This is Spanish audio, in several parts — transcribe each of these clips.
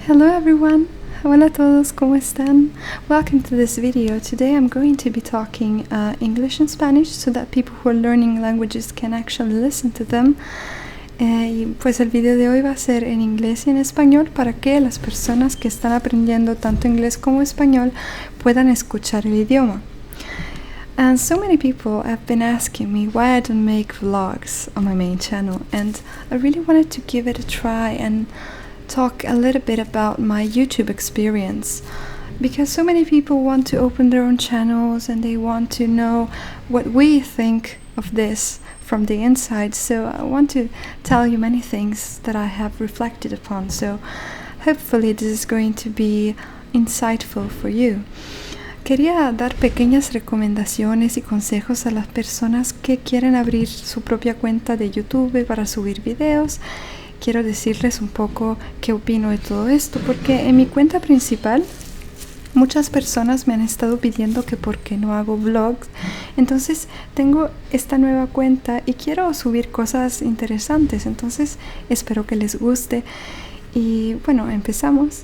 Hello everyone! Hola todos, ¿cómo están? Welcome to this video. Today I'm going to be talking English and Spanish so that people who are learning languages can actually listen to them. Y pues el video de hoy va a ser en inglés y en español para que las personas que están aprendiendo tanto inglés como español puedan escuchar el idioma. And so many people have been asking me why I don't make vlogs on my main channel, and I really wanted to give it a try and talk a little bit about my YouTube experience, because so many people want to open their own channels and they want to know what we think of this from the inside. So I want to tell you many things that I have reflected upon, so hopefully this is going to be insightful for you. Quería dar pequeñas recomendaciones y consejos a las personas que quieren abrir su propia cuenta de YouTube para subir videos. Quiero decirles un poco qué opino de todo esto, porque en mi cuenta principal muchas personas me han estado pidiendo que por qué no hago vlogs. Entonces tengo esta nueva cuenta y quiero subir cosas interesantes, entonces espero que les guste. Y bueno, empezamos.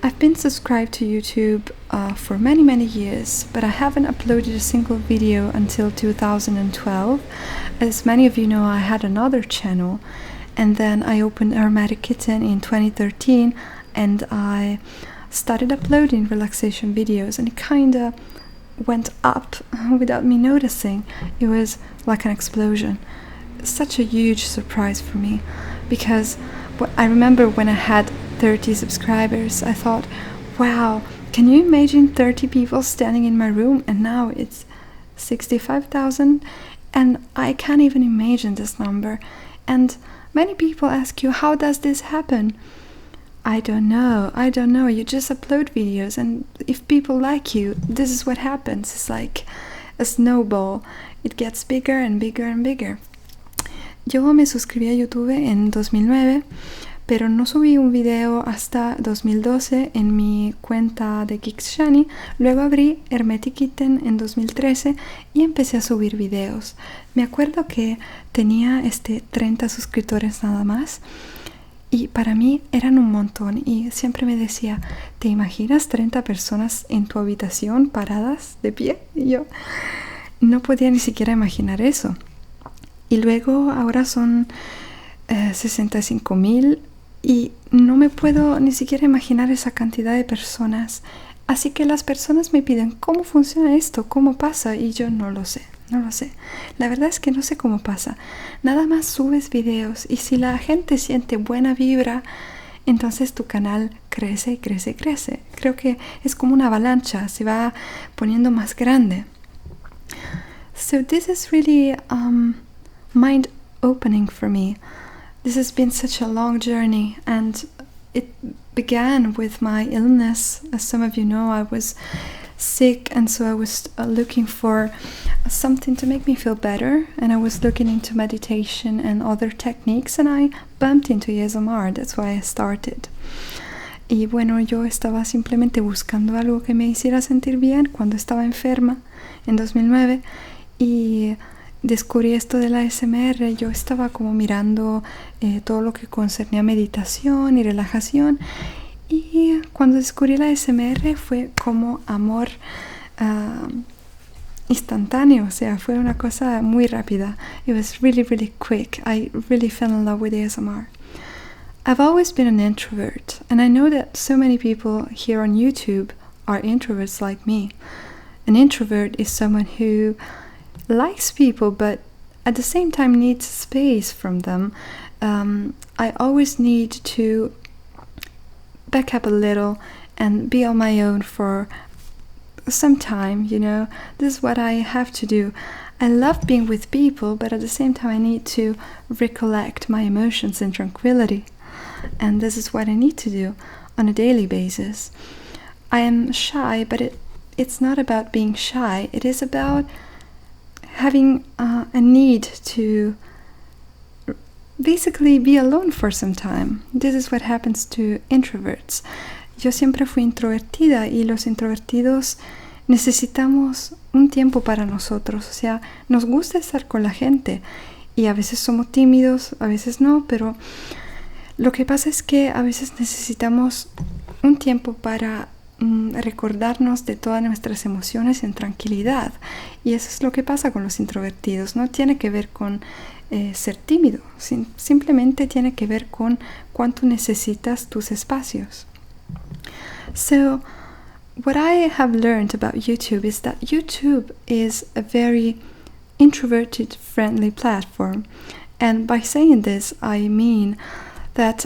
I've been subscribed to YouTube for many years, but I haven't uploaded a single video until 2012. As many of you know, I had another channel, and then I opened Hermetic Kitten in 2013, and I started uploading relaxation videos, and it kinda went up without me noticing. It was like an explosion. Such a huge surprise for me, because I remember when I had 30 subscribers, I thought, wow, can you imagine 30 people standing in my room? And now it's 65,000, and I can't even imagine this number. And many people ask you, how does this happen? I don't know. You just upload videos, and if people like you, this is what happens. It's like a snowball. It gets bigger and bigger and bigger. Yo me suscribí a YouTube en 2009, pero no subí un video hasta 2012 en mi cuenta de Kixshani. Luego abrí Hermetic Kitten en 2013 y empecé a subir videos. Me acuerdo que tenía 30 suscriptores nada más, y para mí eran un montón, y siempre me decía, ¿te imaginas 30 personas en tu habitación paradas de pie? Y yo no podía ni siquiera imaginar eso. Y luego ahora son 65,000, y no me puedo ni siquiera imaginar esa cantidad de personas. Así que las personas me piden, ¿cómo funciona esto? ¿Cómo pasa? Y yo no lo sé. La verdad es que no sé cómo pasa. Nada más subes videos, y si la gente siente buena vibra, entonces tu canal crece y crece y crece. Creo que es como una avalancha, se va poniendo más grande. So this is really mind-opening for me. This has been such a long journey, and it began with my illness. As some of you know, I was sick, and so I was looking for something to make me feel better, and I was looking into meditation and other techniques, and I bumped into ASMR. That's why I started. Y bueno, yo estaba simplemente buscando algo que me hiciera sentir bien cuando estaba enferma en 2009, y descubrí esto de la ASMR. Yo estaba como mirando todo lo que concernía a meditación y relajación, y cuando descubrí la ASMR fue como amor instantáneo, o sea, fue una cosa muy rápida. It was really quick. I really fell in love with ASMR. I've always been an introvert, and I know that so many people here on YouTube are introverts like me. An introvert is someone who likes people, but at the same time needs space from them. I always need to back up a little and be on my own for some time, you know. This is what I have to do. I love being with people, but at the same time I need to recollect my emotions in tranquility. And this is what I need to do on a daily basis. I am shy, but it's not about being shy. It is about having a need to basically be alone for some time. This is what happens to introverts. Yo siempre fui introvertida, y los introvertidos necesitamos un tiempo para nosotros. O sea, nos gusta estar con la gente, y a veces somos tímidos, a veces no, pero Lo que pasa es que a veces necesitamos un tiempo para recordarnos de todas nuestras emociones en tranquilidad, y eso es lo que pasa con los introvertidos. No tiene que ver con ser tímido, simplemente tiene que ver con cuánto necesitas tus espacios. So what I have learned about YouTube is that YouTube is a very introverted-friendly platform, and by saying this I mean that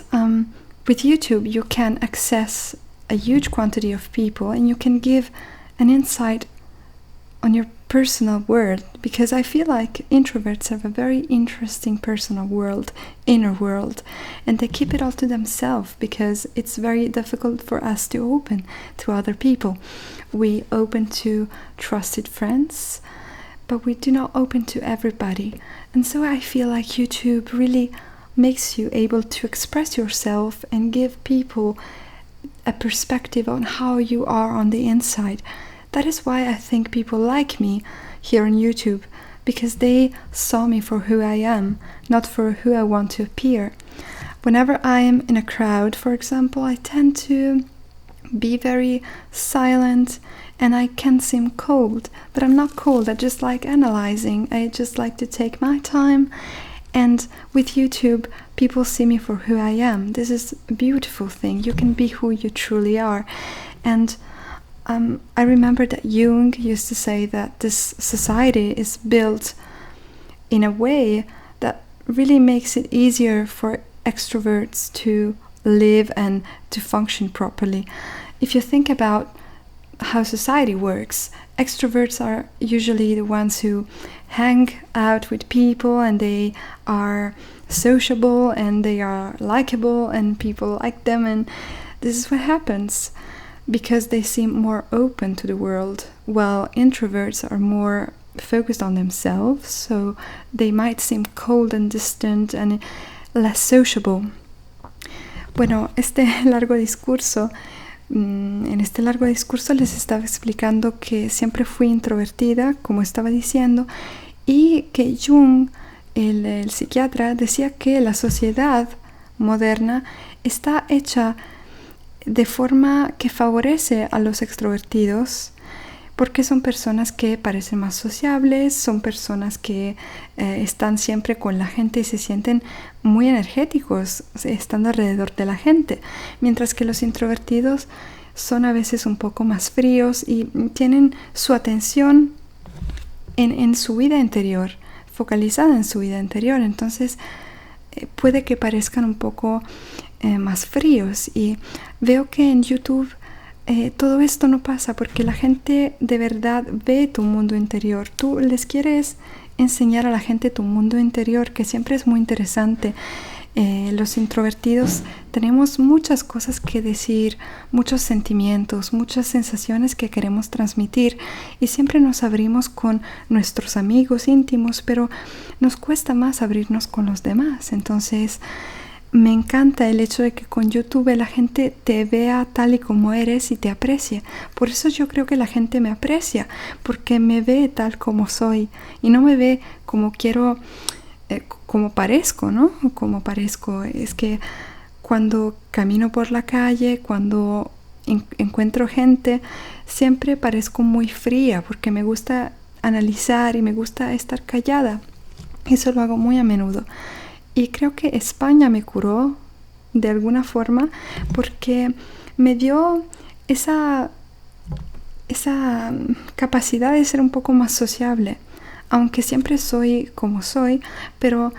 with YouTube you can access a huge quantity of people and you can give an insight on your personal world, because I feel like introverts have a very interesting personal world, inner world, and they keep it all to themselves because it's very difficult for us to open to other people. We open to trusted friends, but we do not open to everybody. And so I feel like YouTube really makes you able to express yourself and give people a perspective on how you are on the inside. That is why I think people like me here on YouTube, because they saw me for who I am, not for who I want to appear. Whenever I am in a crowd, for example, I tend to be very silent and I can seem cold, but I'm not cold. I just like analyzing. I just like to take my time. And with YouTube, people see me for who I am. This is a beautiful thing. You can be who you truly are. And I remember that Jung used to say that this society is built in a way that really makes it easier for extroverts to live and to function properly. If you think about how society works, extroverts are usually the ones who hang out with people and they are sociable and they are likable and people like them, and this is what happens because they seem more open to the world, while introverts are more focused on themselves, so they might seem cold and distant and less sociable. Bueno, en este largo discurso les estaba explicando que siempre fui introvertida, como estaba diciendo, y que Jung, el psiquiatra, decía que la sociedad moderna está hecha de forma que favorece a los extrovertidos, porque son personas que parecen más sociables, son personas que están siempre con la gente y se sienten muy energéticos estando alrededor de la gente, mientras que los introvertidos son a veces un poco más fríos y tienen su atención en su vida interior, focalizada en su vida interior. Entonces puede que parezcan un poco más fríos, y veo que en YouTube todo esto no pasa porque la gente de verdad ve tu mundo interior. Tú les quieres enseñar a la gente tu mundo interior, que siempre es muy interesante. Los introvertidos tenemos muchas cosas que decir, muchos sentimientos, muchas sensaciones que queremos transmitir, y siempre nos abrimos con nuestros amigos íntimos, pero nos cuesta más abrirnos con los demás. Entonces me encanta el hecho de que con YouTube la gente te vea tal y como eres y te aprecie. Por eso yo creo que la gente me aprecia, porque me ve tal como soy y no me ve como quiero, como parezco, ¿no? Como parezco. Es que cuando camino por la calle, cuando encuentro gente, siempre parezco muy fría porque me gusta analizar y me gusta estar callada. Eso lo hago muy a menudo. Y creo que España me curó de alguna forma porque me dio esa capacidad de ser un poco más sociable, aunque siempre soy como soy, pero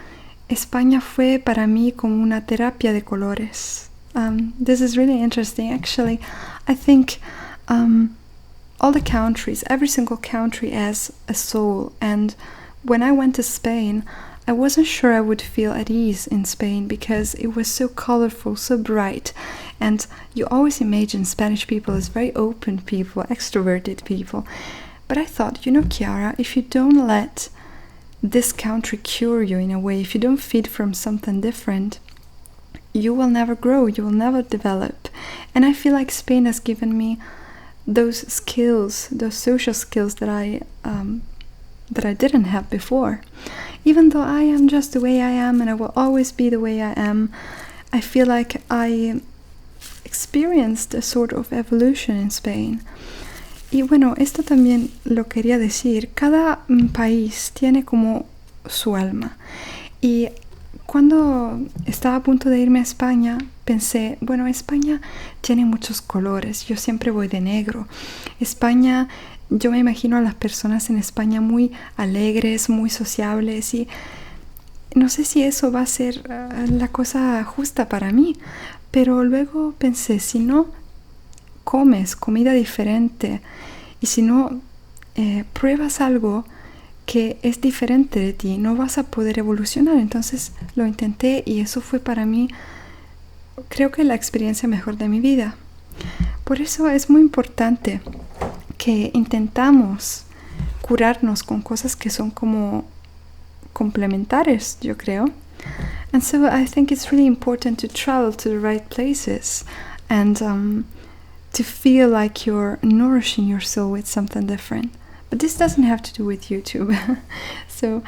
España fue para mí como una terapia de colores. This is really interesting. Actually, I think all the countries, every single country has a soul, and when I went to Spain, I wasn't sure I would feel at ease in Spain because it was so colorful, so bright, and you always imagine Spanish people as very open people, extroverted people. But I thought, Chiara, if you don't let this country cure you in a way, if you don't feed from something different, you will never grow, you will never develop. And I feel like Spain has given me those skills, those social skills that I didn't have before. Even though I am just the way I am and I will always be the way I am, I feel like I experienced a sort of evolution in Spain. Y bueno, esto también lo quería decir. Cada país tiene como su alma. Y cuando estaba a punto de irme a España, pensé, bueno, España tiene muchos colores. Yo siempre voy de negro. España, yo me imagino a las personas en España muy alegres, muy sociables, y no sé si eso va a ser la cosa justa para mí. Pero luego pensé, si no comes comida diferente y si no pruebas algo que es diferente de ti, no vas a poder evolucionar. Entonces lo intenté y eso fue para mí, creo que la experiencia mejor de mi vida. Por eso es muy importante que intentamos curarnos con cosas que son como complementares, yo creo. And so I think it's really important to travel to the right places and to feel like you're nourishing your soul with something different. But this doesn't have to do with YouTube. So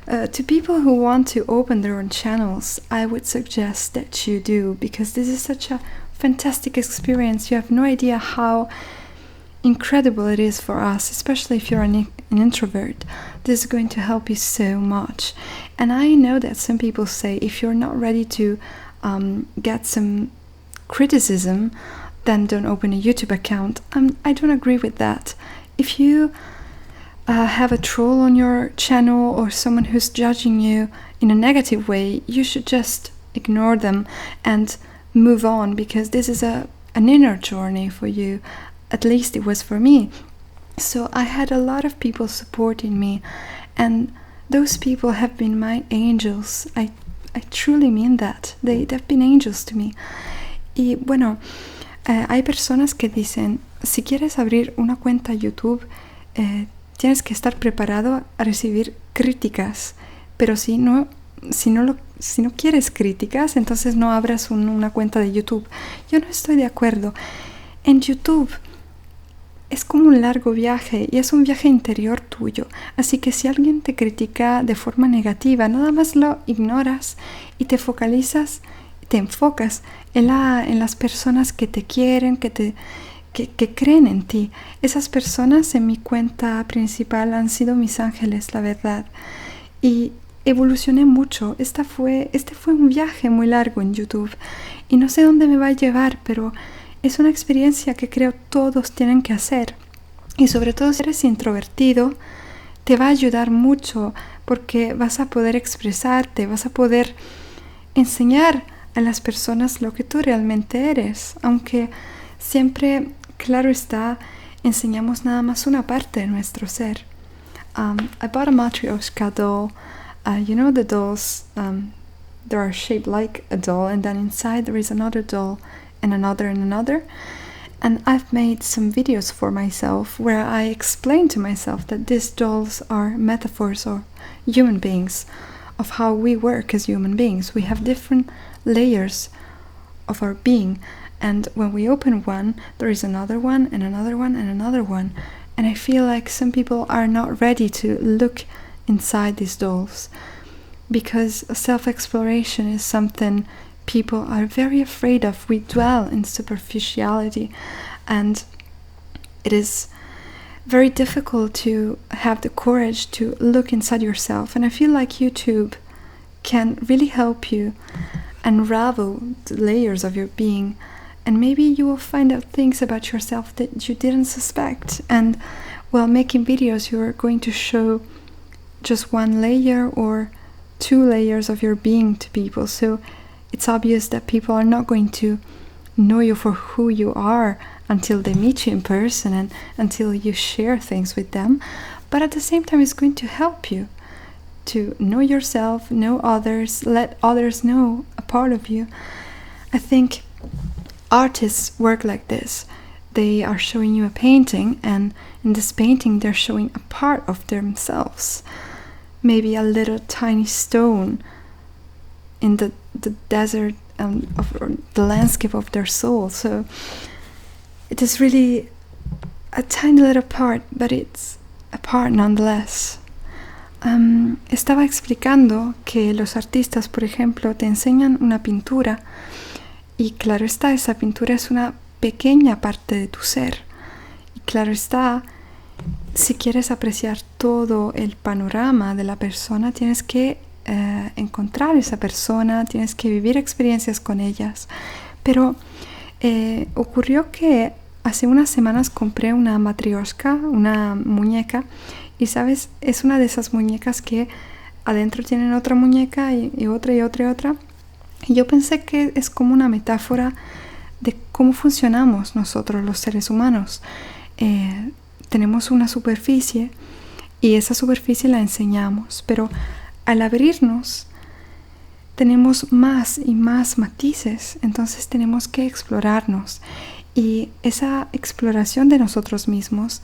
to people who want to open their own channels, I would suggest that you do, because this is such a fantastic experience. You have no idea how incredible it is for us, especially if you're an introvert. This is going to help you so much. And I know that some people say if you're not ready to get some criticism, then don't open a YouTube account. I don't agree with that. If you have a troll on your channel or someone who's judging you in a negative way, you should just ignore them and move on, because this is an inner journey for you. At least it was for me. So I had a lot of people supporting me, and those people have been my angels. I truly mean that. They've been angels to me. Y bueno, hay personas que dicen, si quieres abrir una cuenta YouTube, tienes que estar preparado a recibir críticas. Pero si no quieres críticas, entonces no abras una cuenta de YouTube. Yo no estoy de acuerdo. En YouTube es como un largo viaje y es un viaje interior tuyo. Así que si alguien te critica de forma negativa, nada más lo ignoras y te enfocas en las personas que te quieren, que creen en ti. Esas personas en mi cuenta principal han sido mis ángeles, la verdad. Y evolucioné mucho. Este fue un viaje muy largo en YouTube. Y no sé dónde me va a llevar, pero es una experiencia que creo todos tienen que hacer. Y sobre todo si eres introvertido, te va a ayudar mucho, porque vas a poder expresarte, vas a poder enseñar a las personas lo que tú realmente eres. Aunque siempre, claro está, enseñamos nada más una parte de nuestro ser. I bought a matryoshka doll. You know the dolls, they are shaped like a doll, and then inside there is another doll, and another and another. And I've made some videos for myself where I explain to myself that these dolls are metaphors of human beings, of how we work as human beings. We have different layers of our being, and when we open one, there is another one and another one and another one. And I feel like some people are not ready to look inside these dolls, because self-exploration is something people are very afraid of. We dwell in superficiality, and it is very difficult to have the courage to look inside yourself. And I feel like YouTube can really help you unravel the layers of your being, and maybe you will find out things about yourself that you didn't suspect. And while making videos, you're going to show just one layer or 2 layers of your being to people. So it's obvious that people are not going to know you for who you are until they meet you in person and until you share things with them. But at the same time, it's going to help you to know yourself, know others, let others know a part of you. I think artists work like this. They are showing you a painting, and in this painting they're showing a part of themselves. Maybe a little tiny stone in the desert of the landscape of their soul. So it is really a tiny little part, but it's a part nonetheless. estaba explicando que los artistas, por ejemplo, te enseñan una pintura y claro está, esa pintura es una pequeña parte de tu ser. Y claro está, si quieres apreciar todo el panorama de la persona, tienes que encontrar esa persona, tienes que vivir experiencias con ellas. Pero ocurrió que hace unas semanas compré una matrioshka, una muñeca, y sabes, es una de esas muñecas que adentro tienen otra muñeca y otra y otra y otra. Y yo pensé que es como una metáfora de cómo funcionamos nosotros los seres humanos. Tenemos una superficie y esa superficie la enseñamos, pero al abrirnos tenemos más y más matices, entonces tenemos que explorarnos, y esa exploración de nosotros mismos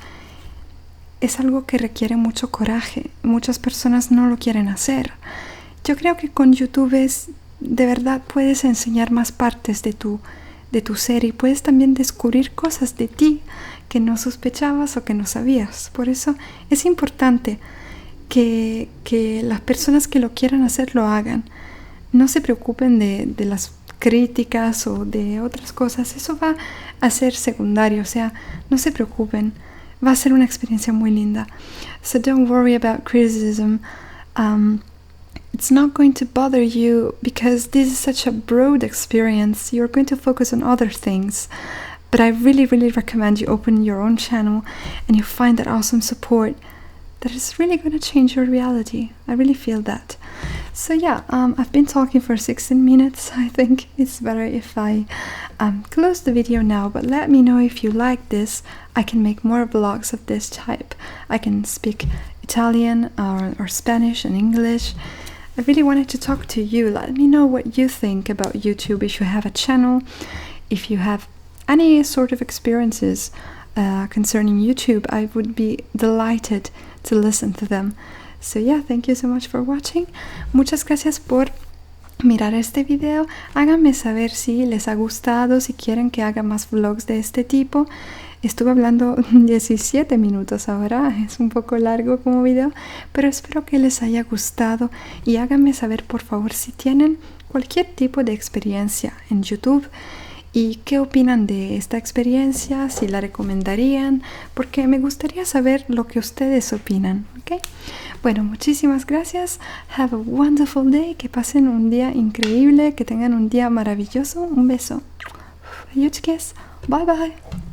es algo que requiere mucho coraje. Muchas personas no lo quieren hacer. Yo creo que con YouTube de verdad puedes enseñar más partes de tu ser, y puedes también descubrir cosas de ti que no sospechabas o que no sabías. Por eso es importante que las personas que lo quieran hacer lo hagan. No se preocupen de las críticas o de otras cosas. Eso va a ser secundario, o sea, no se preocupen. Va a ser una experiencia muy linda. So don't worry about criticism. It's not going to bother you because this is such a broad experience. You're going to focus on other things. But I really, really recommend you open your own channel and you find that awesome support that is really going to change your reality. I really feel that. So yeah, I've been talking for 16 minutes. I think it's better if I close the video now, but let me know if you like this. I can make more vlogs of this type. I can speak Italian or Spanish and English. I really wanted to talk to you. Let me know what you think about YouTube, if you have a channel, if you have any sort of experiences concerning YouTube. I would be delighted to listen to them. So yeah, thank you so much for watching. Muchas gracias por mirar este video. Háganme saber si les ha gustado, si quieren que haga más vlogs de este tipo. Estuve hablando 17 minutos ahora, es un poco largo como video, pero espero que les haya gustado, y háganme saber por favor si tienen cualquier tipo de experiencia en YouTube y qué opinan de esta experiencia, si la recomendarían, porque me gustaría saber lo que ustedes opinan, ¿ok? Bueno, muchísimas gracias. Have a wonderful day. Que pasen un día increíble, que tengan un día maravilloso. Un beso. Adiós, chicas. Bye bye.